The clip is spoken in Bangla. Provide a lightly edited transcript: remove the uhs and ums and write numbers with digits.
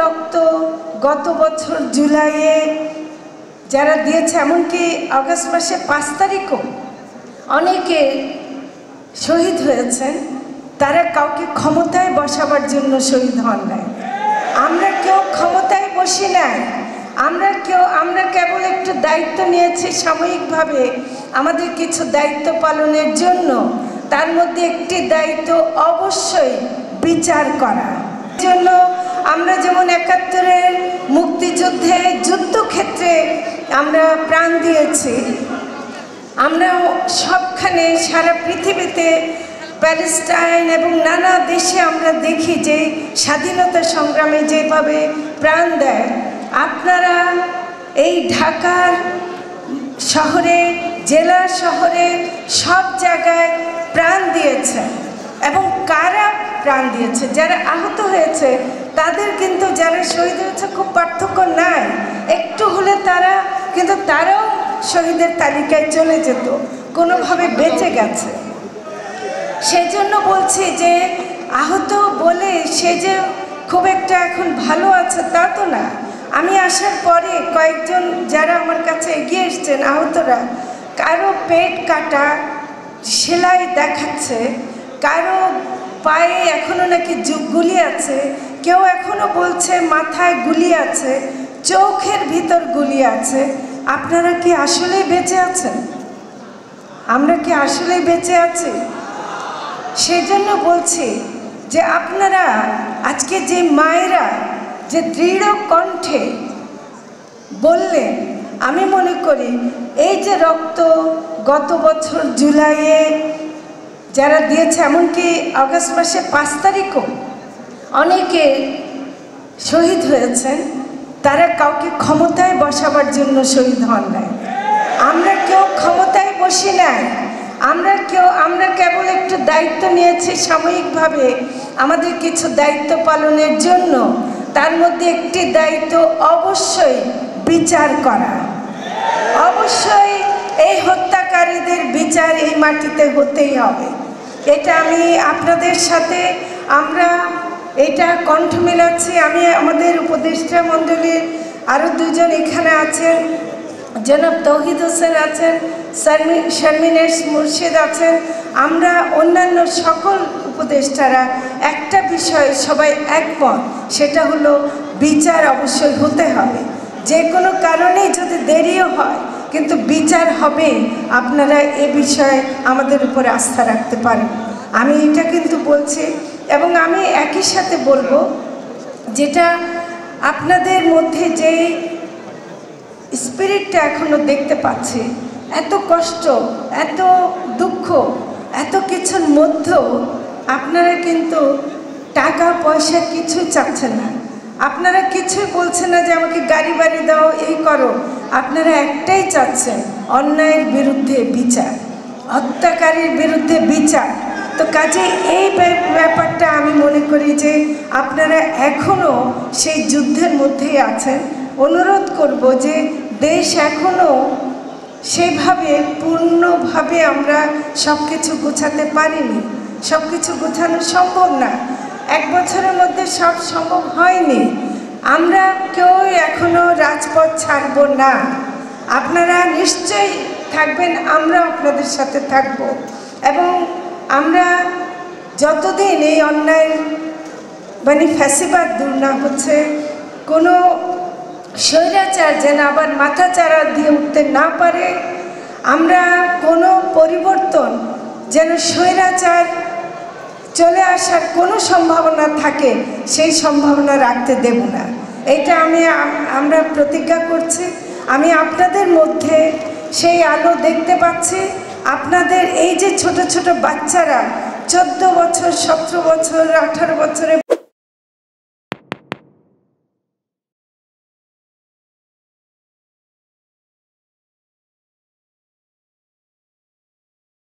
রক্ত গত বছর জুলাইয়ে যারা দিয়েছে, এমনকি আগস্ট মাসে 5 তারিখও অনেকে শহীদ হয়েছেন, তারা কাউকে ক্ষমতায় বসাবার জন্য শহীদ হন নাই। আমরা কেউ ক্ষমতায় বসি নাই। আমরা কেবল একটু দায়িত্ব নিয়েছি সাময়িকভাবে আমাদের কিছু দায়িত্ব পালনের জন্য। তার মধ্যে একটি দায়িত্ব অবশ্যই বিচার করা জন্য। আমরা যেমন 71-এর মুক্তিযুদ্ধে যুদ্ধক্ষেত্রে আমরা প্রাণ দিয়েছি, আমরা সবখানে সারা পৃথিবীতে প্যালেস্টাইন এবং নানা দেশে আমরা দেখি যে স্বাধীনতা সংগ্রামে যেভাবে প্রাণ দেয়। আপনারা এই ঢাকার শহরে, জেলা শহরে সব জায়গায় প্রাণ দিয়েছেন। এবং কারা প্রাণ দিয়েছে, যারা আহত হয়েছে তাদের কিন্তু যারা শহীদ হয়েছে খুব পার্থক্য নাই। একটু হলে তারাও শহীদের তালিকায় চলে যেত, কোনোভাবে বেঁচে গেছে। সেই জন্য বলছি যে আহত বলে সে যে খুব একটা এখন ভালো আছে তা তো না। আমি আসার পরে কয়েকজন যারা আমার কাছে এগিয়ে এসছেন আহতরা, কারো পেট কাটা, সেলাই দেখাচ্ছে, কারো পায়ে এখনো নাকি গুলি আছে, কেউ এখনো বলছে মাথায় গুলি আছে, চোখের ভিতর গুলি আছে। আপনারা কি আসলেই বেঁচে আছেন? আমরা কি আসলেই বেঁচে আছি? সেই জন্য বলছি যে আপনারা আজকে যে মায়েরা যে দৃঢ় কণ্ঠে বললেন, আমি মনে করি এই যে রক্ত গত বছর জুলাইয়ে যারা দিয়েছে, এমনকি আগস্ট মাসে 5 তারিখও অনেকে শহীদ হয়েছেন, তারা কাউকে ক্ষমতায় বসাবার জন্য শহীদ হন নাই। আমরা কেউ ক্ষমতায় বসি নাই। আমরা কেবল একটু দায়িত্ব নিয়েছি সাময়িকভাবে আমাদের কিছু দায়িত্ব পালনের জন্য। তার মধ্যে একটি দায়িত্ব অবশ্যই বিচার করা। অবশ্যই এই হত্যাকারীদের বিচার এই মাটিতে হতেই হবে। এটা আমি আপনাদের সাথে আমরা এটা কণ্ঠ মেলাচ্ছি। আমি আমাদের উপদেষ্টা মণ্ডলীর আরও 2জন এখানে আছেন, জনাব তৌহিদ হোসেন আছেন, শারমিন মুর্শিদ আছেন। আমরা অন্যান্য সকল উপদেষ্টারা একটা বিষয়ে সবাই একমত, সেটা হলো বিচার অবশ্যই হতে হবে। যে কোনো কারণেই যদি দেরিও হয় কিন্তু বিচার হবে। আপনারা এ বিষয়ে আমাদের উপরে আস্থা রাখতে পারেন। আমি এটা কিন্তু বলছি, এবং আমি একই সাথে বলবো যেটা আপনাদের মধ্যে যে স্পিরিটটা এখনো দেখতে পাচ্ছি, এত কষ্ট, এত দুঃখ, এত কিছুর মধ্যেও আপনারা কিন্তু টাকা পয়সা কিছু চাচ্ছেন না। আপনারা কিছুই বলছেন না যে আমাকে গাড়ি বাড়ি দাও, এই করো। আপনারা একটাই চাচ্ছেন, অন্যায়ের বিরুদ্ধে বিচার, হত্যাকারীর বিরুদ্ধে বিচার। তো কাজে এই ব্যাপারটা আমি মনে করি যে আপনারা এখনও সেই যুদ্ধের মধ্যেই আছেন। অনুরোধ করব যে দেশ এখনও সেভাবে পূর্ণভাবে আমরা সব কিছু গোছাতে পারিনি। সব কিছু গোছানো সম্ভব না, 1 বছরের মধ্যে সব সম্ভব হয়নি। আমরা কেউ এখনও রাজপথ ছাড়ব না। আপনারা নিশ্চয়ই থাকবেন, আমরা আপনাদের সাথে থাকব। এবং আমরা যতদিন এই অন্যায় ফ্যাসিবাদ দূর না হচ্ছে, কোনো স্বৈরাচার যেন আবার মাথাচাড়া দিয়ে উঠতে না পারে, আমরা কোনো পরিবর্তন যেন স্বৈরাচার চলে আসার কোনো সম্ভাবনা থাকে সেই সম্ভাবনা রাখতে দেব না। এটা আমরা প্রতিজ্ঞা করছি। আমি আপনাদের মধ্যে সেই আলো দেখতে পাচ্ছি। আপনাদের এই যে ছোট ছোট বাচ্চারা 14 বছর, 17 বছর, 18 বছরে